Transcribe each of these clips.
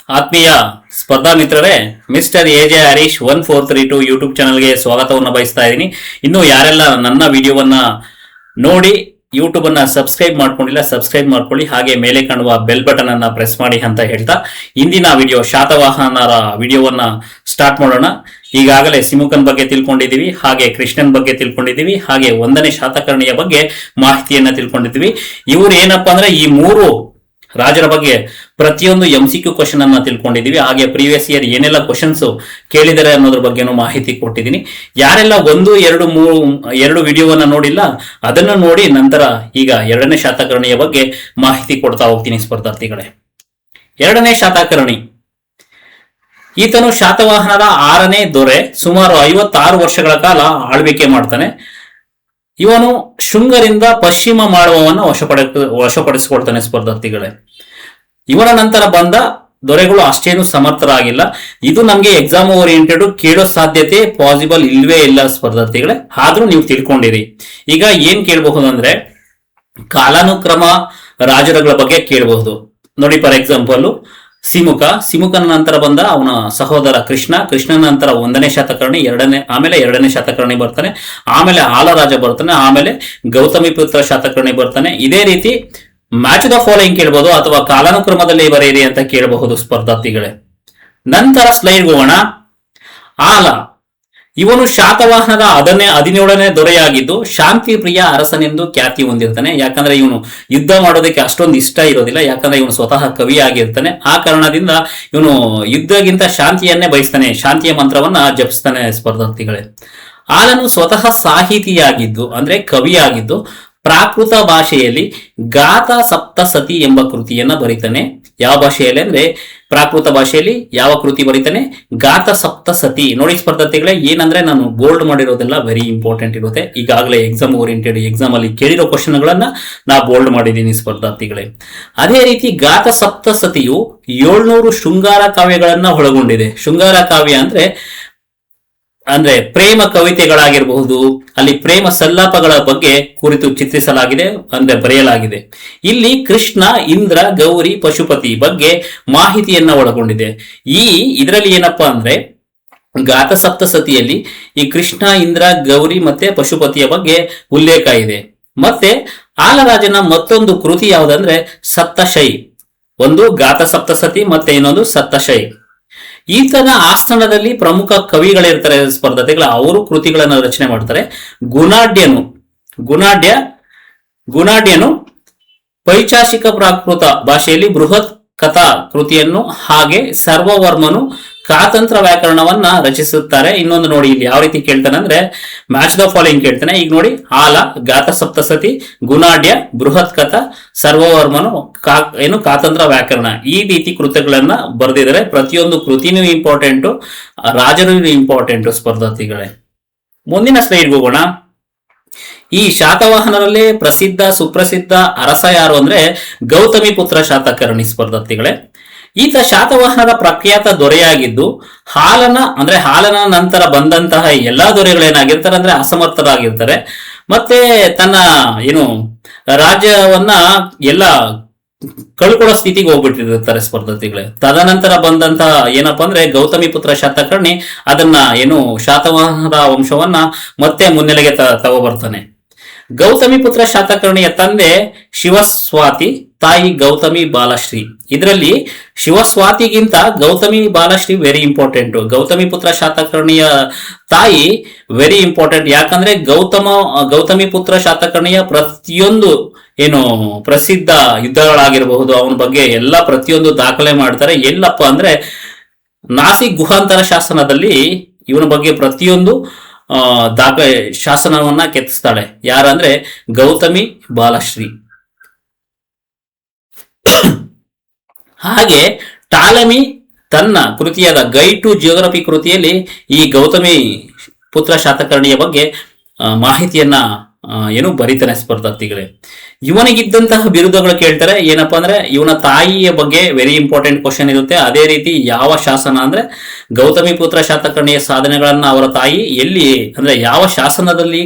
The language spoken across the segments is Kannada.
ಆತ್ಮೀಯ ಸ್ಪರ್ಧಾ ಮಿತ್ರರೇ, ಮಿಸ್ಟರ್ ಎಜೆ ಹರೀಶ್ 1432 ಯೂಟ್ಯೂಬ್ ಚಾನಲ್ಗೆ ಸ್ವಾಗತವನ್ನು ಬಯಸ್ತಾ ಇದ್ದೀನಿ. ಇನ್ನು ಯಾರೆಲ್ಲ ನನ್ನ ವಿಡಿಯೋವನ್ನ ನೋಡಿ ಯೂಟ್ಯೂಬ್ ಅನ್ನ ಸಬ್ಸ್ಕ್ರೈಬ್ ಮಾಡ್ಕೊಂಡಿಲ್ಲ, ಸಬ್ಸ್ಕ್ರೈಬ್ ಮಾಡ್ಕೊಳ್ಳಿ. ಹಾಗೆ ಮೇಲೆ ಕಾಣುವ ಬೆಲ್ ಬಟನ್ ಅನ್ನ ಪ್ರೆಸ್ ಮಾಡಿ ಅಂತ ಹೇಳ್ತಾ ಇಂದಿನ ವಿಡಿಯೋ ಶಾತವಾಹನರ ವಿಡಿಯೋವನ್ನ ಸ್ಟಾರ್ಟ್ ಮಾಡೋಣ. ಈಗಾಗಲೇ ಸಿಮುಕನ್ ಬಗ್ಗೆ ತಿಳ್ಕೊಂಡಿದೀವಿ, ಹಾಗೆ ಕೃಷ್ಣನ್ ಬಗ್ಗೆ ತಿಳ್ಕೊಂಡಿದೀವಿ, ಹಾಗೆ 1ನೇ ಶಾತಕರ್ಣಿಯ ಬಗ್ಗೆ ಮಾಹಿತಿಯನ್ನ ತಿಳ್ಕೊಂಡಿದ್ದೀವಿ. ಇವರು ಏನಪ್ಪಾ ಅಂದ್ರೆ ಈ 3 ರಾಜರ ಬಗ್ಗೆ ಪ್ರತಿಯೊಂದು MCQ ಕ್ವಶನ್ ಅನ್ನ ತಿಳ್ಕೊಂಡಿದೀವಿ. ಹಾಗೆ ಪ್ರೀವಿಯಸ್ ಇಯರ್ ಏನೆಲ್ಲ ಕ್ವಶನ್ಸ್ ಕೇಳಿದರೆ ಅನ್ನೋದ್ರ ಬಗ್ಗೆನೂ ಮಾಹಿತಿ ಕೊಟ್ಟಿದ್ದೀನಿ. ಯಾರೆಲ್ಲ 1, 2, 3 ವಿಡಿಯೋವನ್ನ ನೋಡಿಲ್ಲ ಅದನ್ನ ನೋಡಿ ನಂತರ ಈಗ 2ನೇ ಶಾತಕರ್ಣಿಯ ಬಗ್ಗೆ ಮಾಹಿತಿ ಕೊಡ್ತಾ ಹೋಗ್ತೀನಿ ಸ್ಪರ್ಧಾರ್ಥಿಗಳೇ. 2ನೇ ಶಾತಕರ್ಣಿ ಈತನು ಶಾತವಾಹನದ 6ನೇ ದೊರೆ. ಸುಮಾರು 56 ವರ್ಷಗಳ ಕಾಲ ಆಳ್ವಿಕೆ ಮಾಡ್ತಾನೆ. ಇವನು ಶುಂಗರಿಂದ ಪಶ್ಚಿಮ ಮಾಳವನ್ನ ವಶಪಡಿಸಿಕೊಳ್ತಾನೆ ಸ್ಪರ್ಧಾರ್ಥಿಗಳೇ. ಇವನ ನಂತರ ಬಂದ ದೊರೆಗಳು ಅಷ್ಟೇನು ಸಮರ್ಥರಾಗಿಲ್ಲ. ಇದು ನಮ್ಗೆ ಎಕ್ಸಾಮ್ ಓರಿಯೆಂಟೆಡ್ ಕೇಳೋ ಸಾಧ್ಯತೆ ಪಾಸಿಬಲ್ ಇಲ್ವೇ ಇಲ್ಲ ಸ್ಪರ್ಧಾರ್ಥಿಗಳೇ. ಆದ್ರೂ ನೀವು ತಿಳ್ಕೊಂಡಿರಿ. ಈಗ ಏನ್ ಕೇಳಬಹುದು ಅಂದ್ರೆ ಕಾಲಾನುಕ್ರಮ ರಾಜರುಗಳ ಬಗ್ಗೆ ಕೇಳಬಹುದು ನೋಡಿ. ಫಾರ್ ಎಕ್ಸಾಂಪಲ್ ಸಿಮುಕನ ನಂತರ ಬಂದ ಅವನ ಸಹೋದರ ಕೃಷ್ಣನ ನಂತರ 1ನೇ ಶಾತಕರ್ಣಿ, ಆಮೇಲೆ 2ನೇ ಶಾತಕರ್ಣಿ ಬರ್ತಾನೆ, ಆಮೇಲೆ ಆಲರಾಜ ಬರ್ತಾನೆ, ಆಮೇಲೆ ಗೌತಮಿಪುತ್ರ ಶಾತಕರ್ಣಿ ಬರ್ತಾನೆ. ಇದೇ ರೀತಿ ಮ್ಯಾಚ್ ದ ಫಾಲೋಯಿಂಗ್ ಕೇಳಬಹುದು ಅಥವಾ ಕಾಲಾನುಕ್ರಮದಲ್ಲಿ ಬರೆಯಿರಿ ಅಂತ ಕೇಳಬಹುದು ಸ್ಪರ್ಧಾರ್ಥಿಗಳೇ. ನಂತರ ಸ್ಲೈಡ್ ಹೋಗೋಣ. ಆಲ ಇವನು ಶಾತವಾಹನದ 17ನೇ ದೊರೆಯಾಗಿದ್ದು ಶಾಂತಿ ಪ್ರಿಯ ಅರಸನೆಂದು ಖ್ಯಾತಿ ಹೊಂದಿರ್ತಾನೆ. ಯಾಕಂದ್ರೆ ಇವನು ಯುದ್ಧ ಮಾಡೋದಕ್ಕೆ ಅಷ್ಟೊಂದು ಇಷ್ಟ ಇರೋದಿಲ್ಲ, ಯಾಕಂದ್ರೆ ಇವನು ಸ್ವತಃ ಕವಿ ಆಗಿರ್ತಾನೆ. ಆ ಕಾರಣದಿಂದ ಇವನು ಯುದ್ಧಗಿಂತ ಶಾಂತಿಯನ್ನೇ ಬಯಸ್ತಾನೆ, ಶಾಂತಿಯ ಮಂತ್ರವನ್ನ ಜಪಿಸ್ತಾನೆ ಸ್ಪರ್ಧಾರ್ಥಿಗಳೇ. ಆಲನು ಸ್ವತಃ ಸಾಹಿತಿಯಾಗಿದ್ದು ಅಂದ್ರೆ ಕವಿಯಾಗಿದ್ದು ಪ್ರಾಕೃತ ಭಾಷೆಯಲ್ಲಿ ಗಾತ ಸಪ್ತಸತಿ ಎಂಬ ಕೃತಿಯನ್ನ ಬರೀತಾನೆ. ಯಾವ ಭಾಷೆಯಲ್ಲಿ ಅಂದ್ರೆ ಪ್ರಾಕೃತ ಭಾಷೆಯಲ್ಲಿ ಯಾವ ಕೃತಿ ಬರೀತಾನೆ? ಗಾತ ಸಪ್ತಸತಿ. ನೋಡಿ ಸ್ಪರ್ಧಾರ್ಥಿಗಳೇ, ಏನಂದ್ರೆ ನಾನು ಬೋಲ್ಡ್ ಮಾಡಿರೋದೆಲ್ಲ ವೆರಿ ಇಂಪಾರ್ಟೆಂಟ್ ಇರುತ್ತೆ. ಈಗಾಗಲೇ ಎಕ್ಸಾಮ್ ಓರಿಯೆಂಟೆಡ್ ಎಕ್ಸಾಮ್ ಅಲ್ಲಿ ಕೇಳಿರೋ ಕ್ವಶನ್ ಗಳನ್ನ ನಾ ಬೋಲ್ಡ್ ಮಾಡಿದ್ದೀನಿ ಸ್ಪರ್ಧಾರ್ಥಿಗಳೇ. ಅದೇ ರೀತಿ ಗಾತ ಸಪ್ತಸತಿಯು 700 ಶೃಂಗಾರ ಕಾವ್ಯಗಳನ್ನ ಒಳಗೊಂಡಿದೆ. ಶೃಂಗಾರ ಕಾವ್ಯ ಅಂದ್ರೆ ಪ್ರೇಮ ಕವಿತೆಗಳಾಗಿರಬಹುದು, ಅಲ್ಲಿ ಪ್ರೇಮ ಸಲ್ಲಾಪಗಳ ಬಗ್ಗೆ ಕುರಿತು ಚಿತ್ರಿಸಲಾಗಿದೆ ಅಂದ್ರೆ ಬರೆಯಲಾಗಿದೆ. ಇಲ್ಲಿ ಕೃಷ್ಣ, ಇಂದ್ರ, ಗೌರಿ, ಪಶುಪತಿ ಬಗ್ಗೆ ಮಾಹಿತಿಯನ್ನ ಒಳಗೊಂಡಿದೆ. ಇದರಲ್ಲಿ ಏನಪ್ಪಾ ಅಂದ್ರೆ ಗಾತ ಸಪ್ತಸತಿಯಲ್ಲಿ ಈ ಕೃಷ್ಣ, ಇಂದ್ರ, ಗೌರಿ ಮತ್ತೆ ಪಶುಪತಿಯ ಬಗ್ಗೆ ಉಲ್ಲೇಖ ಇದೆ. ಮತ್ತೆ ಆಲರಾಜನ ಮತ್ತೊಂದು ಕೃತಿ ಯಾವುದಂದ್ರೆ ಸಪ್ತಶೈ. ಒಂದು ಗಾತ ಸಪ್ತಸತಿ ಮತ್ತೆ ಇನ್ನೊಂದು ಸಪ್ತಶೈ. ಈತನ ಆಸ್ಥಾನದಲ್ಲಿ ಪ್ರಮುಖ ಕವಿಗಳಿರ್ತಾರೆ ಸ್ಪರ್ಧಾರ್ಥಿಗಳು, ಅವರು ಕೃತಿಗಳನ್ನು ರಚನೆ ಮಾಡ್ತಾರೆ. ಗುಣಾಢ್ಯನು ಪೈಚಾಶಿಕ ಪ್ರಾಕೃತ ಭಾಷೆಯಲ್ಲಿ ಬೃಹತ್ ಕಥಾ ಕೃತಿಯನ್ನು, ಹಾಗೆ ಸರ್ವವರ್ಮನು ಕಾತಂತ್ರ ವ್ಯಾಕರಣವನ್ನ ರಚಿಸುತ್ತಾರೆ. ಇನ್ನೊಂದು ನೋಡಿ ಇಲ್ಲಿ ಯಾವ ರೀತಿ ಕೇಳ್ತಾನೆ ಅಂದ್ರೆ ಮ್ಯಾಚ್ ದ ಫಾಲೋಯಿಂಗ್ ಕೇಳ್ತಾನೆ. ಈಗ ನೋಡಿ, ಆಲ, ಗಾತ ಸಪ್ತಸತಿ, ಗುಣಾಢ್ಯ, ಬೃಹತ್ ಕಥಾ, ಸರ್ವವರ್ಮನು ಕಾತಂತ್ರ ವ್ಯಾಕರಣ, ಈ ರೀತಿ ಕೃತಿಗಳನ್ನ ಬರೆದಿದ್ದಾರೆ. ಪ್ರತಿಯೊಂದು ಕೃತಿನೂ ಇಂಪಾರ್ಟೆಂಟು, ರಾಜರು ಇಂಪಾರ್ಟೆಂಟು ಸ್ಪರ್ಧಾರ್ಥಿಗಳೇ. ಮುಂದಿನ ಸ್ಲೈಡ್ ಹೋಗೋಣ. ಈ ಶಾತವಾಹನರಲ್ಲೇ ಸುಪ್ರಸಿದ್ಧ ಅರಸ ಯಾರು ಅಂದ್ರೆ ಗೌತಮಿಪುತ್ರ ಶಾತಕರ್ಣಿ ಸ್ಪರ್ಧಾರ್ಥಿಗಳೇ. ಈತ ಶಾತವಾಹನದ ಪ್ರಖ್ಯಾತ ದೊರೆಯಾಗಿದ್ದು ಹಾಲನ ನಂತರ ಬಂದಂತಹ ಎಲ್ಲಾ ದೊರೆಗಳೇನಾಗಿರ್ತಾರೆ ಅಂದ್ರೆ ಅಸಮರ್ಥರಾಗಿರ್ತಾರೆ. ಮತ್ತೆ ತನ್ನ ರಾಜ್ಯವನ್ನ ಎಲ್ಲ ಕಳ್ಕೊಳ್ಳೋ ಸ್ಥಿತಿಗೆ ಹೋಗ್ಬಿಟ್ಟಿರ್ತಾರೆ ಸ್ಪರ್ಧಾರ್ಥಿಗಳೇ. ತದನಂತರ ಬಂದಂತಹ ಏನಪ್ಪಾ ಅಂದ್ರೆ ಗೌತಮಿಪುತ್ರ ಶಾತಕರ್ಣಿ ಅದನ್ನ ಶಾತವಾಹನರ ವಂಶವನ್ನ ಮತ್ತೆ ಮುನ್ನೆಲೆಗೆ ತಗೋಬರ್ತಾನೆ. ಗೌತಮಿಪುತ್ರ ಶಾತಕರ್ಣಿಯ ತಂದೆ ಶಿವಸ್ವಾತಿ, ತಾಯಿ ಗೌತಮಿ ಬಾಲಶ್ರೀ. ಇದರಲ್ಲಿ ಶಿವಸ್ವಾತಿಗಿಂತ ಗೌತಮಿ ಬಾಲಶ್ರೀ ವೆರಿ ಇಂಪಾರ್ಟೆಂಟ್. ಗೌತಮಿಪುತ್ರ ಶಾತಕರ್ಣಿಯ ತಾಯಿ ವೆರಿ ಇಂಪಾರ್ಟೆಂಟ್. ಯಾಕಂದ್ರೆ ಗೌತಮಿಪುತ್ರ ಶಾತಕರ್ಣಿಯ ಪ್ರತಿಯೊಂದು ಪ್ರಸಿದ್ಧ ಯುದ್ಧಗಳಾಗಿರಬಹುದು ಅವನ ಬಗ್ಗೆ ಎಲ್ಲ ಪ್ರತಿಯೊಂದು ದಾಖಲೆ ಮಾಡ್ತಾರೆ. ಎಲ್ಲಪ್ಪ ಅಂದ್ರೆ ನಾಸಿಕ್ ಗುಹಾಂತರ ಶಾಸನದಲ್ಲಿ ಇವನ ಬಗ್ಗೆ ಪ್ರತಿಯೊಂದು ಶಾಸನವನ್ನ ಕೆತ್ತಿಸ್ತಾಳೆ. ಯಾರಂದ್ರೆ ಗೌತಮಿ ಬಾಲಶ್ರೀ. ಹಾಗೆ ಟಾಲಮಿ ತನ್ನ ಕೃತಿಯಾದ ಗೈಡ್ ಟು ಜಿಯೋಗ್ರಫಿ ಕೃತಿಯಲ್ಲಿ ಈ ಗೌತಮಿ ಪುತ್ರ ಶಾತಕರ್ಣಿಯ ಬಗ್ಗೆ ಮಾಹಿತಿಯನ್ನ ಬರೀತಾನೆ ಸ್ಪರ್ಧಾರ್ಥಿಗಳೇ. ಇವನಿಗಿದ್ದಂತಹ ಬಿರುದುಗಳು ಕೇಳ್ತಾರೆ. ಏನಪ್ಪಾ ಅಂದ್ರೆ ಇವನ ತಾಯಿಯ ಬಗ್ಗೆ ವೆರಿ ಇಂಪಾರ್ಟೆಂಟ್ ಕ್ವಶನ್ ಇರುತ್ತೆ. ಅದೇ ರೀತಿ ಯಾವ ಶಾಸನ ಅಂದ್ರೆ ಗೌತಮಿಪುತ್ರ ಶಾತಕರ್ಣಿಯ ಸಾಧನೆಗಳನ್ನ ಅವರ ತಾಯಿ ಎಲ್ಲಿ ಅಂದ್ರೆ ಯಾವ ಶಾಸನದಲ್ಲಿ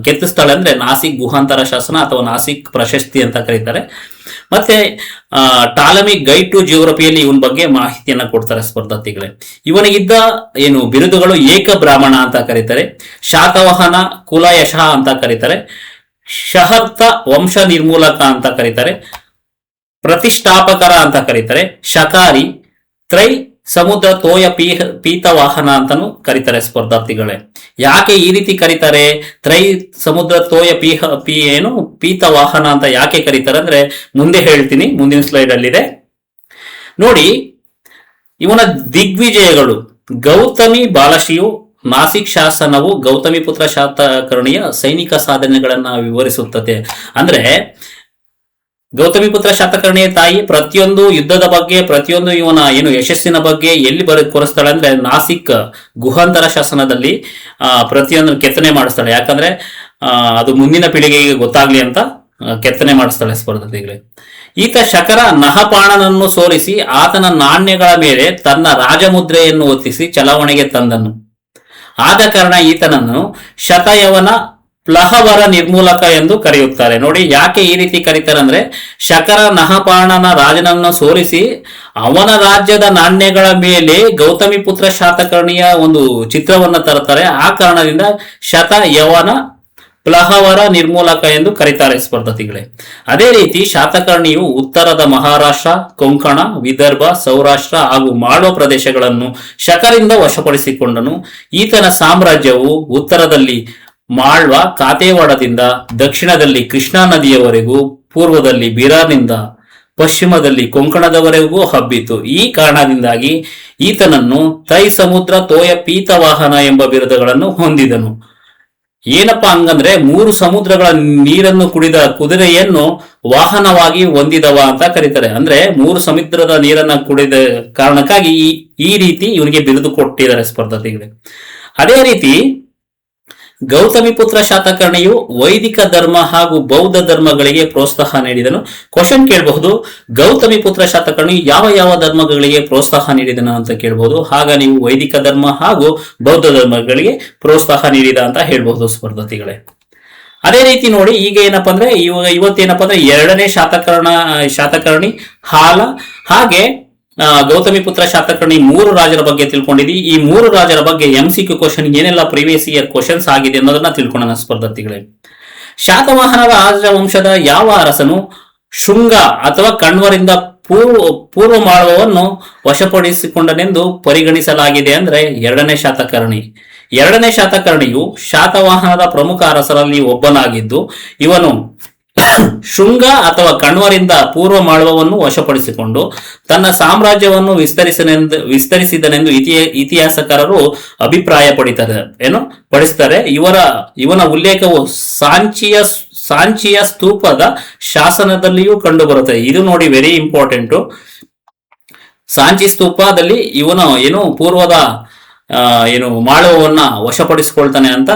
ಕೆತ್ತಿಸ್ತಾಳೆ ಅಂದ್ರೆ ನಾಸಿಕ್ ಗುಹಾಂತರ ಶಾಸನ ಅಥವಾ ನಾಸಿಕ್ ಪ್ರಶಸ್ತಿ ಅಂತ ಕರೀತಾರೆ. ಮತ್ತೆ ಟಾಲಮಿ ಗೈಡ್ ಟು ಜಿಯೋಗ್ರಫಿಯಲ್ಲಿ ಇವನ್ ಬಗ್ಗೆ ಮಾಹಿತಿಯನ್ನ ಕೊಡ್ತಾರೆ ಸ್ಪರ್ಧಾರ್ಥಿಗಳೇ. ಇವನಿಗಿದ್ದ ಏನು ಬಿರುದುಗಳು ಏಕ ಬ್ರಾಹ್ಮಣ ಅಂತ ಕರೀತಾರೆ, ಶಾತವಾಹನ ಕುಲಯಶ ಅಂತ ಕರೀತಾರೆ, ಶಹರ್ತ ವಂಶ ನಿರ್ಮೂಲಕ ಅಂತ ಕರೀತಾರೆ, ಪ್ರತಿಷ್ಠಾಪಕರ ಅಂತ ಕರೀತಾರೆ, ಶಕಾರಿ, ತ್ರೈ ಸಮುದ್ರ ತೋಯ ಪೀತವಾಹನ ಅಂತಾನು ಕರೀತಾರೆ ಸ್ಪರ್ಧಾರ್ಥಿಗಳೇ. ಯಾಕೆ ಈ ರೀತಿ ಕರೀತಾರೆ, ತ್ರೈ ಸಮುದ್ರ ತೋಯ ಪೀತವಾಹನ ಅಂತ ಯಾಕೆ ಕರೀತಾರೆ ಅಂದ್ರೆ ಮುಂದೆ ಹೇಳ್ತೀನಿ, ಮುಂದಿನ ಸ್ಲೈಡ್ ಅಲ್ಲಿದೆ ನೋಡಿ. ಇವನ ದಿಗ್ವಿಜಯಗಳು ಗೌತಮಿ ಬಾಲಶಿಯು ನಾಸಿಕ್ ಶಾಸನವು ಗೌತಮಿ ಪುತ್ರ ಶಾತಕರ್ಣಿಯ ಸೈನಿಕ ಸಾಧನೆಗಳನ್ನ ವಿವರಿಸುತ್ತದೆ. ಅಂದ್ರೆ ಗೌತಮಿ ಪುತ್ರ ಶಾತಕರ್ಣಿಯ ತಾಯಿ ಪ್ರತಿಯೊಂದು ಯುದ್ಧದ ಬಗ್ಗೆ, ಪ್ರತಿಯೊಂದು ಇವನ ಏನು ಯಶಸ್ಸಿನ ಬಗ್ಗೆ ಎಲ್ಲಿ ಕೊರಿಸ್ತಾಳೆ ಅಂದ್ರೆ ನಾಸಿಕ್ ಗುಹಾಂತರ ಶಾಸನದಲ್ಲಿ ಪ್ರತಿಯೊಂದು ಕೆತ್ತನೆ ಮಾಡಿಸ್ತಾಳೆ. ಯಾಕಂದ್ರೆ ಅದು ಮುಂದಿನ ಪೀಳಿಗೆಗೆ ಗೊತ್ತಾಗ್ಲಿ ಅಂತ ಕೆತ್ತನೆ ಮಾಡಿಸ್ತಾಳೆ ಸ್ಪರ್ಧಾರ್ಥಿಗಳೇ. ಈತ ಶಕರ ನಹಪಾಣನನ್ನು ಸೋಲಿಸಿ ಆತನ ನಾಣ್ಯಗಳ ಮೇಲೆ ತನ್ನ ರಾಜಮುದ್ರೆಯನ್ನು ಒತ್ತಿಸಿ ಚಲಾವಣೆಗೆ ತಂದನು. ಆದ ಕಾರಣ ಈತನನ್ನು ಶತಯವನ ಪ್ಲಹವರ ನಿರ್ಮೂಲಕ ಎಂದು ಕರೆಯುತ್ತಾರೆ. ನೋಡಿ ಯಾಕೆ ಈ ರೀತಿ ಕರೀತಾರೆ ಅಂದ್ರೆ, ಶಕರ ನಹಪಾಣನ ರಾಜನನ್ನು ಸೋಲಿಸಿ ಅವನ ರಾಜ್ಯದ ನಾಣ್ಯಗಳ ಮೇಲೆ ಗೌತಮಿ ಪುತ್ರ ಶಾತಕರ್ಣಿಯ ಒಂದು ಚಿತ್ರವನ್ನ ತರುತ್ತಾರೆ. ಆ ಕಾರಣದಿಂದ ಶತಯವನ ಪ್ಲಹವರ ನಿರ್ಮೂಲಕ ಎಂದು ಕರೀತಾರೆ ಸ್ಪರ್ಧಾರ್ಥಿಗಳೇ. ಅದೇ ರೀತಿ ಶಾತಕರ್ಣಿಯು ಉತ್ತರದ ಮಹಾರಾಷ್ಟ್ರ, ಕೊಂಕಣ, ವಿದರ್ಭ, ಸೌರಾಷ್ಟ್ರ ಹಾಗೂ ಮಾಳ್ವ ಪ್ರದೇಶಗಳನ್ನು ಶಕರಿಂದ ವಶಪಡಿಸಿಕೊಂಡನು. ಈತನ ಸಾಮ್ರಾಜ್ಯವು ಉತ್ತರದಲ್ಲಿ ಮಾಳ್ವ ಕಾತೇವಾಡದಿಂದ ದಕ್ಷಿಣದಲ್ಲಿ ಕೃಷ್ಣಾ ನದಿಯವರೆಗೂ, ಪೂರ್ವದಲ್ಲಿ ಬಿರಾರ್ನಿಂದ ಪಶ್ಚಿಮದಲ್ಲಿ ಕೊಂಕಣದವರೆಗೂ ಹಬ್ಬಿತು. ಈ ಕಾರಣದಿಂದಾಗಿ ಈತನನ್ನು ತೈ ಸಮುದ್ರ ತೋಯ ಪೀತವಾಹನ ಎಂಬ ಬಿರುದುಗಳನ್ನು ಹೊಂದಿದನು. ಏನಪ್ಪಾ ಹಂಗಂದ್ರೆ 3 ಸಮುದ್ರಗಳ ನೀರನ್ನು ಕುಡಿದ ಕುದುರೆಯನ್ನು ವಾಹನವಾಗಿ ಹೊಂದಿದವ ಅಂತ ಕರೀತಾರೆ. ಅಂದ್ರೆ 3 ಸಮುದ್ರದ ನೀರನ್ನ ಕುಡಿದ ಕಾರಣಕ್ಕಾಗಿ ಈ ರೀತಿ ಇವನಿಗೆ ಬಿರುದು ಕೊಟ್ಟಿದ್ದಾರೆ ಸ್ಪರ್ಧಾರ್ಥಿಗಳೇ. ಅದೇ ರೀತಿ ಗೌತಮಿ ಪುತ್ರ ಶಾತಕರ್ಣಿಯು ವೈದಿಕ ಧರ್ಮ ಹಾಗೂ ಬೌದ್ಧ ಧರ್ಮಗಳಿಗೆ ಪ್ರೋತ್ಸಾಹ ನೀಡಿದನು. ಕ್ವಶನ್ ಕೇಳಬಹುದು, ಗೌತಮಿ ಪುತ್ರ ಶಾತಕರ್ಣಿ ಯಾವ ಯಾವ ಧರ್ಮಗಳಿಗೆ ಪ್ರೋತ್ಸಾಹ ನೀಡಿದನು ಅಂತ ಕೇಳಬಹುದು. ಆಗ ನೀವು ವೈದಿಕ ಧರ್ಮ ಹಾಗೂ ಬೌದ್ಧ ಧರ್ಮಗಳಿಗೆ ಪ್ರೋತ್ಸಾಹ ನೀಡಿದ ಅಂತ ಹೇಳ್ಬಹುದು ಸ್ಪರ್ಧಾರ್ಥಿಗಳೇ. ಅದೇ ರೀತಿ ನೋಡಿ, ಈಗ ಏನಪ್ಪಾ ಅಂದ್ರೆ ಇವತ್ತೇನಪ್ಪಾ ಅಂದ್ರೆ 2ನೇ ಶಾತಕರ್ಣಿ ಹಾಲ, ಹಾಗೆ ಗೌತಮಿ ಪುತ್ರ ಶಾತಕರ್ಣಿ 3 ರಾಜರ ಬಗ್ಗೆ ತಿಳ್ಕೊಂಡಿದ್ವಿ. ಈ 3 ರಾಜರ ಬಗ್ಗೆ MCQ ಕ್ವಶನ್ ಏನೆಲ್ಲ ಪ್ರೀವಿಯಸ್ ಇಯರ್ ಕ್ವಶನ್ಸ್ ಆಗಿದೆ ಅನ್ನೋದನ್ನ ತಿಳ್ಕೊಳ್ಳೋಣ ಸ್ಪರ್ಧಾರ್ಥಿಗಳೇ. ಶಾತವಾಹನ ರಾಜವಂಶದ ಯಾವ ಅರಸನು ಶೃಂಗ ಅಥವಾ ಕಣ್ವರಿಂದ ಪೂರ್ವ ಮಾಳ್ವವನ್ನು ವಶಪಡಿಸಿಕೊಂಡನೆಂದು ಪರಿಗಣಿಸಲಾಗಿದೆ ಅಂದ್ರೆ 2ನೇ ಶಾತಕರ್ಣಿ. 2ನೇ ಶಾತಕರ್ಣಿಯು ಶಾತವಾಹನದ ಪ್ರಮುಖ ಅರಸರಲ್ಲಿ ಒಬ್ಬನಾಗಿದ್ದು, ಇವನು ಶೃಂಗ ಅಥವಾ ಕಣ್ವರಿಂದ ಪೂರ್ವ ಮಾಳ್ವವನ್ನು ವಶಪಡಿಸಿಕೊಂಡು ತನ್ನ ಸಾಮ್ರಾಜ್ಯವನ್ನು ವಿಸ್ತರಿಸಿದನೆಂದು ಇತಿಹಾಸಕಾರರು ಅಭಿಪ್ರಾಯ ಪಡಿಸ್ತಾರೆ. ಇವನ ಉಲ್ಲೇಖವು ಸಾಂಚಿಯ ಸ್ತೂಪದ ಶಾಸನದಲ್ಲಿಯೂ ಕಂಡು ಬರುತ್ತದೆ. ಇದು ನೋಡಿ ವೆರಿ ಇಂಪಾರ್ಟೆಂಟ್. ಸಾಂಚಿ ಸ್ತೂಪದಲ್ಲಿ ಇವನು ಪೂರ್ವದ ಮಾಳ್ವವನ್ನ ವಶಪಡಿಸಿಕೊಳ್ತಾನೆ ಅಂತ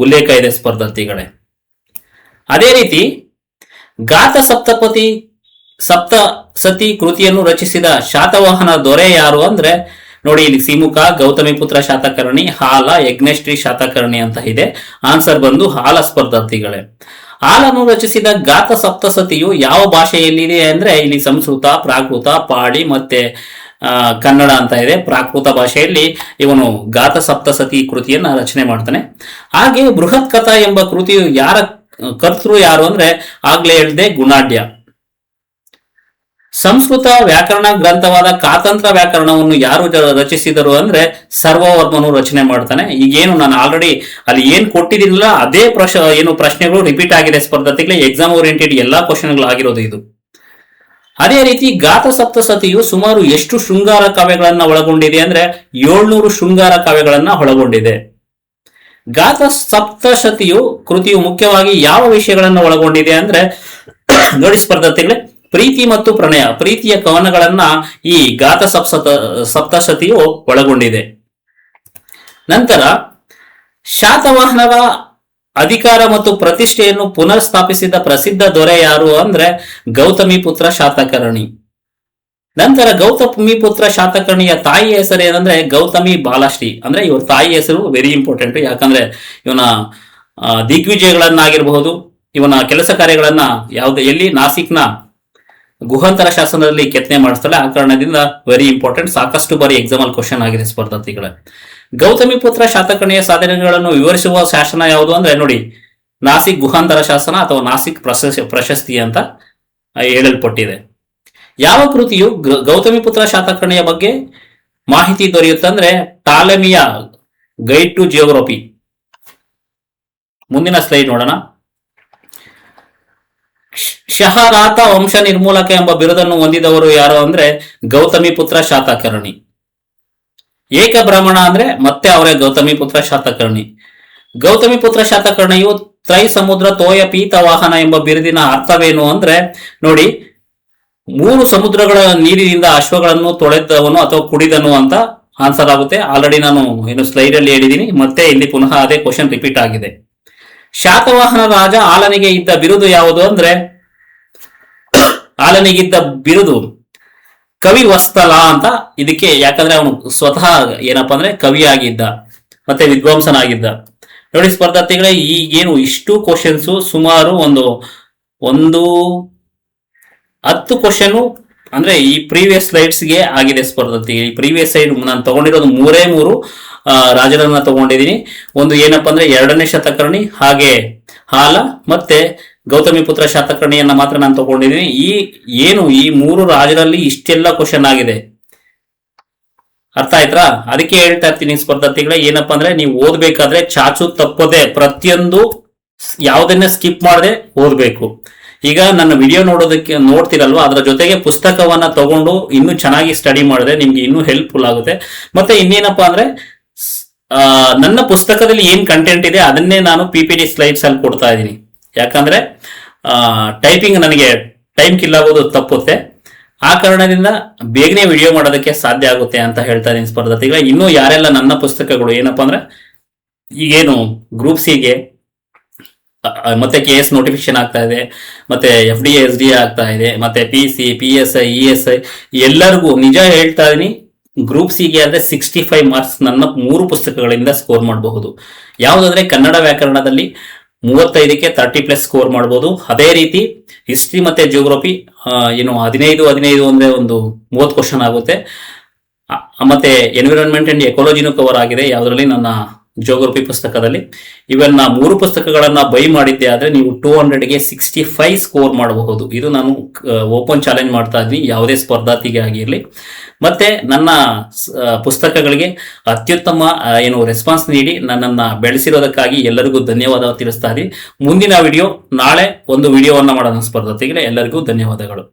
ಉಲ್ಲೇಖ ಇದೆ ಸ್ಪರ್ಧಾರ್ಥಿಗಳೇ. ಅದೇ ರೀತಿ ಗಾತ ಸಪ್ತಸತಿ ಕೃತಿಯನ್ನು ರಚಿಸಿದ ಶಾತವಾಹನ ದೊರೆ ಯಾರು ಅಂದ್ರೆ ನೋಡಿ, ಇಲ್ಲಿ ಸಿಮುಖ, ಗೌತಮಿ ಪುತ್ರ ಶಾತಕರ್ಣಿ, ಹಾಲ, ಯಜ್ಞಶ್ರೀ ಶಾತಕರ್ಣಿ ಅಂತ ಇದೆ. ಆನ್ಸರ್ ಬಂದು ಹಾಲ ಸ್ಪರ್ಧಾರ್ಥಿಗಳೇ. ಹಾಲನ್ನು ರಚಿಸಿದ ಗಾತ ಸಪ್ತಸತಿಯು ಯಾವ ಭಾಷೆಯಲ್ಲಿದೆ ಅಂದ್ರೆ ಇಲ್ಲಿ ಸಂಸ್ಕೃತ, ಪ್ರಾಕೃತ, ಪಾಳಿ ಮತ್ತೆ ಕನ್ನಡ ಅಂತ ಇದೆ. ಪ್ರಾಕೃತ ಭಾಷೆಯಲ್ಲಿ ಇವನು ಗಾತ ಸಪ್ತಸತಿ ಕೃತಿಯನ್ನ ರಚನೆ ಮಾಡ್ತಾನೆ. ಹಾಗೆ ಬೃಹತ್ ಕಥಾ ಎಂಬ ಕೃತಿಯು ಕರ್ತೃ ಯಾರು ಅಂದ್ರೆ ಆಗ್ಲೇ ಹೇಳಿದೆ ಗುಣಾಢ್ಯ. ಸಂಸ್ಕೃತ ವ್ಯಾಕರಣ ಗ್ರಂಥವಾದ ಕಾತಂತ್ರ ವ್ಯಾಕರಣವನ್ನು ಯಾರು ರಚಿಸಿದರು ಅಂದ್ರೆ ಸರ್ವವರ್ಮನು ರಚನೆ ಮಾಡ್ತಾನೆ. ಈಗೇನು ನಾನು ಆಲ್ರೆಡಿ ಅಲ್ಲಿ ಏನ್ ಕೊಟ್ಟಿದ್ದೀನಲ್ಲ ಅದೇ ಪ್ರಶ್ನೆಗಳು ರಿಪೀಟ್ ಆಗಿದೆ ಸ್ಪರ್ಧಾರ್ಥಿಗಳೇ. ಎಕ್ಸಾಮ್ ಓರಿಯೆಂಟೆಡ್ ಎಲ್ಲಾ ಕ್ವಶನ್ಗಳು ಆಗಿರೋದು ಇದು. ಅದೇ ರೀತಿ ಗಾತ ಸಪ್ತಸತಿಯು ಸುಮಾರು ಎಷ್ಟು ಶೃಂಗಾರ ಕಾವ್ಯಗಳನ್ನ ಒಳಗೊಂಡಿದೆ ಅಂದ್ರೆ 700 ಶೃಂಗಾರ ಕಾವ್ಯಗಳನ್ನ ಒಳಗೊಂಡಿದೆ. ಗಾತ ಸಪ್ತಶತಿಯು ಕೃತಿಯು ಮುಖ್ಯವಾಗಿ ಯಾವ ವಿಷಯಗಳನ್ನು ಒಳಗೊಂಡಿದೆ ಅಂದ್ರೆ ನೋಡಿ ಸ್ಪರ್ಧಾರ್ಥಿಗಳೇ, ಪ್ರೀತಿ ಮತ್ತು ಪ್ರಣಯ, ಪ್ರೀತಿಯ ಕವನಗಳನ್ನ ಈ ಗಾತ ಸಪ್ತಶತಿಯು ಒಳಗೊಂಡಿದೆ. ನಂತರ ಶಾತವಾಹನರ ಅಧಿಕಾರ ಮತ್ತು ಪ್ರತಿಷ್ಠೆಯನ್ನು ಪುನರ್ ಸ್ಥಾಪಿಸಿದ ಪ್ರಸಿದ್ಧ ದೊರೆ ಯಾರು ಅಂದ್ರೆ ಗೌತಮಿ ಪುತ್ರ ಶಾತಕರ್ಣಿ. ನಂತರ ಗೌತಮಿ ಪುತ್ರ ಶಾತಕರ್ಣಿಯ ತಾಯಿ ಹೆಸರು ಏನಂದ್ರೆ ಗೌತಮಿ ಬಾಲಶ್ರೀ. ಅಂದ್ರೆ ಇವ್ರ ತಾಯಿ ಹೆಸರು ವೆರಿ ಇಂಪಾರ್ಟೆಂಟ್. ಯಾಕಂದ್ರೆ ಇವನ ದಿಗ್ವಿಜಯಗಳನ್ನಾಗಿರಬಹುದು, ಇವನ ಕೆಲಸ ಕಾರ್ಯಗಳನ್ನ ಎಲ್ಲಿ ನಾಸಿಕ್ನ ಗುಹಾಂತರ ಶಾಸನದಲ್ಲಿ ಕೆತ್ತನೆ ಮಾಡಿಸ್ತಾರೆ. ಆ ಕಾರಣದಿಂದ ವೆರಿ ಇಂಪಾರ್ಟೆಂಟ್, ಸಾಕಷ್ಟು ಬಾರಿ ಎಕ್ಸಾಮ್ ಅಲ್ಲಿ ಕ್ವಶನ್ ಆಗಿದೆ ಸ್ಪರ್ಧಾರ್ಥಿಗಳೇ. ಗೌತಮಿ ಪುತ್ರ ಶಾತಕರ್ಣಿಯ ಸಾಧನೆಗಳನ್ನು ವಿವರಿಸುವ ಶಾಸನ ಯಾವುದು ಅಂದ್ರೆ ನೋಡಿ, ನಾಸಿಕ್ ಗುಹಾಂತರ ಶಾಸನ ಅಥವಾ ನಾಸಿಕ್ ಪ್ರಶಸ್ತಿ ಅಂತ ಹೇಳಲ್ಪಟ್ಟಿದೆ. ಯಾವ ಕೃತಿಯು ಗೌತಮಿ ಪುತ್ರ ಶಾತಕರ್ಣಿಯ ಬಗ್ಗೆ ಮಾಹಿತಿ ದೊರೆಯುತ್ತಂದ್ರೆ ಟಾಲೆಮಿಯ ಗೈಡ್ ಟು ಜಿಯೋಗ್ರಫಿ. ಮುಂದಿನ ಸ್ಲೈಡ್ ನೋಡೋಣ. ಶಹರಾತ ವಂಶ ನಿರ್ಮೂಲಕ ಎಂಬ ಬಿರುದನ್ನು ಹೊಂದಿದವರು ಯಾರು ಅಂದ್ರೆ ಗೌತಮಿ ಪುತ್ರ ಶಾತಕರ್ಣಿ. ಏಕ ಬ್ರಾಹ್ಮಣ ಅಂದ್ರೆ ಮತ್ತೆ ಅವರೇ ಗೌತಮಿ ಪುತ್ರ ಶಾತಕರ್ಣಿ. ಗೌತಮಿ ಪುತ್ರ ಶಾತಕರ್ಣಿಯು ತ್ರೈ ಸಮುದ್ರ ತೋಯ ಪೀತ ವಾಹನ ಎಂಬ ಬಿರುದಿನ ಅರ್ಥವೇನು ಅಂದ್ರೆ ನೋಡಿ, 3 ಸಮುದ್ರಗಳ ನೀರಿನಿಂದ ಅಶ್ವಗಳನ್ನು ತೊಳೆದವನು ಅಥವಾ ಕುಡಿದನು ಅಂತ ಆನ್ಸರ್ ಆಗುತ್ತೆ. ಆಲ್ರೆಡಿ ನಾನು ಸ್ಲೈಡ್ ಅಲ್ಲಿ ಹೇಳಿದೀನಿ, ಮತ್ತೆ ಇಲ್ಲಿ ಪುನಃ ಅದೇ ಕ್ವಶನ್ ರಿಪೀಟ್ ಆಗಿದೆ. ಶಾತವಾಹನ ರಾಜ ಆಲನಿಗೆ ಇದ್ದ ಬಿರುದು ಯಾವುದು ಅಂದ್ರೆ ಆಲನಿಗಿದ್ದ ಬಿರುದು ಕವಿ ವಸ್ತಲ ಅಂತ. ಇದಕ್ಕೆ ಯಾಕಂದ್ರೆ ಅವನು ಸ್ವತಃ ಏನಪ್ಪಾ ಅಂದ್ರೆ ಕವಿಯಾಗಿದ್ದ ಮತ್ತೆ ವಿದ್ವಾಂಸನಾಗಿದ್ದ. ನೋಡಿ ಸ್ಪರ್ಧಾರ್ಥಿಗಳೇ, ಈಗೇನು ಇಷ್ಟು ಕ್ವಶನ್ಸ್ ಸುಮಾರು ಒಂದು 10 ಕ್ವಶನ್ ಅಂದ್ರೆ ಈ ಪ್ರೀವಿಯಸ್ ಸ್ಲೈಡ್ಸ್ಗೆ ಆಗಿದೆ ಸ್ಪರ್ಧಾರ್ಥಿ. ಈ ಪ್ರೀವಿಯಸ್ ಸೈಡ್ ನಾನು ತಗೊಂಡಿರೋದು 3 ರಾಜರನ್ನ ತಗೊಂಡಿದ್ದೀನಿ. ಒಂದು ಏನಪ್ಪಾ ಅಂದ್ರೆ 2ನೇ ಶಾತಕರ್ಣಿ, ಹಾಗೆ ಹಾಲ ಮತ್ತೆ ಗೌತಮಿ ಪುತ್ರ ಶಾತಕರ್ಣಿಯನ್ನ ಮಾತ್ರ ನಾನು ತಗೊಂಡಿದ್ದೀನಿ. ಈ 3 ರಾಜರಲ್ಲಿ ಇಷ್ಟೆಲ್ಲ ಕ್ವಶನ್ ಆಗಿದೆ, ಅರ್ಥ ಆಯ್ತಾ? ಅದಕ್ಕೆ ಹೇಳ್ತಾ ಇರ್ತೀನಿ ಸ್ಪರ್ಧಾರ್ಥಿಗಳೇ, ಏನಪ್ಪಾ ಅಂದ್ರೆ ನೀವು ಓದ್ಬೇಕಾದ್ರೆ ಚಾಚು ತಪ್ಪದೆ ಪ್ರತಿಯೊಂದು ಯಾವುದನ್ನ ಸ್ಕಿಪ್ ಮಾಡದೆ ಓದ್ಬೇಕು. ಈಗ ನನ್ನ ವಿಡಿಯೋ ನೋಡ್ತಿರಲ್ವಾ, ಅದರ ಜೊತೆಗೆ ಪುಸ್ತಕವನ್ನ ತಗೊಂಡು ಇನ್ನೂ ಚೆನ್ನಾಗಿ ಸ್ಟಡಿ ಮಾಡಿದ್ರೆ ನಿಮ್ಗೆ ಇನ್ನೂ ಹೆಲ್ಪ್ಫುಲ್ ಆಗುತ್ತೆ. ಮತ್ತೆ ಇನ್ನೇನಪ್ಪಾ ಅಂದ್ರೆ ನನ್ನ ಪುಸ್ತಕದಲ್ಲಿ ಏನ್ ಕಂಟೆಂಟ್ ಇದೆ ಅದನ್ನೇ ನಾನು PPT ಸ್ಲೈಡ್ಸ್ ಅಲ್ಲಿ ಕೊಡ್ತಾ ಇದ್ದೀನಿ. ಯಾಕಂದ್ರೆ ಟೈಪಿಂಗ್ ನನಗೆ ಟೈಮ್ ಕಿಲ್ ಆಗೋದು ತಪ್ಪುತ್ತೆ. ಆ ಕಾರಣದಿಂದ ಬೇಗನೆ ವಿಡಿಯೋ ಮಾಡೋದಕ್ಕೆ ಸಾಧ್ಯ ಆಗುತ್ತೆ ಅಂತ ಹೇಳ್ತಾ ಇದ್ದೀನಿ ಸ್ಪರ್ಧಾರ್ಥಿಗಳ. ಇನ್ನೂ ಯಾರೆಲ್ಲ ನನ್ನ ಪುಸ್ತಕಗಳು ಏನಪ್ಪಾ ಅಂದ್ರೆ ಈಗೇನು ಗ್ರೂಪ್ ಸಿಗೆ ಮತ್ತೆ KS ನೋಟಿಫಿಕೇಶನ್ ಆಗ್ತಾ ಇದೆ, ಮತ್ತೆ FDA SDA ಆಗ್ತಾ ಇದೆ, ಮತ್ತೆ PC PSI ESI ಎಲ್ಲರಿಗೂ ನಿಜ ಹೇಳ್ತಾ ಇದೀನಿ, ಗ್ರೂಪ್ ಸಿಗೆ ಆದ್ರೆ 65 ಮಾರ್ಕ್ಸ್ ನನ್ನ 3 ಪುಸ್ತಕಗಳಿಂದ ಸ್ಕೋರ್ ಮಾಡಬಹುದು. ಯಾವುದಂದ್ರೆ ಕನ್ನಡ ವ್ಯಾಕರಣದಲ್ಲಿ 35ಕ್ಕೆ 30+ ಸ್ಕೋರ್ ಮಾಡಬಹುದು. ಅದೇ ರೀತಿ ಹಿಸ್ಟ್ರಿ ಮತ್ತೆ ಜಿಯೋಗ್ರಫಿ 15 ಅಂದ್ರೆ ಒಂದು 30 ಕ್ವಶನ್ ಆಗುತ್ತೆ. ಮತ್ತೆ ಎನ್ವಿರಾನ್ಮೆಂಟ್ ಅಂಡ್ ಎಕಾಲಜಿನೂ ಕವರ್ ಆಗಿದೆ ಯಾವುದರಲ್ಲಿ, ನನ್ನ ಜಿಯೋಗ್ರಫಿ ಪುಸ್ತಕದಲ್ಲಿ. ಇವನ್ನ 3 ಪುಸ್ತಕಗಳನ್ನ ಬೈ ಮಾಡಿದ್ದೆ ಆದ್ರೆ ನೀವು 200ಗೆ 65 ಸ್ಕೋರ್ ಮಾಡಬಹುದು. ಇದು ನಾನು ಓಪನ್ ಚಾಲೆಂಜ್ ಮಾಡ್ತಾ ಇದ್ದೀನಿ ಯಾವುದೇ ಸ್ಪರ್ಧಾರ್ಥಿಗೆ ಆಗಿರಲಿ. ಮತ್ತೆ ನನ್ನ ಪುಸ್ತಕಗಳಿಗೆ ಅತ್ಯುತ್ತಮ ರೆಸ್ಪಾನ್ಸ್ ನೀಡಿ ನನ್ನನ್ನ ಬೆಳೆಸಿರೋದಕ್ಕಾಗಿ ಎಲ್ಲರಿಗೂ ಧನ್ಯವಾದ ತಿಳಿಸ್ತಾ ಇದ್ದೀನಿ. ಮುಂದಿನ ವಿಡಿಯೋ ನಾಳೆ ಒಂದು ವಿಡಿಯೋವನ್ನ ಮಾಡೋಣ ಸ್ಪರ್ಧಾರ್ಥಿಗೆ. ಎಲ್ಲರಿಗೂ ಧನ್ಯವಾದಗಳು.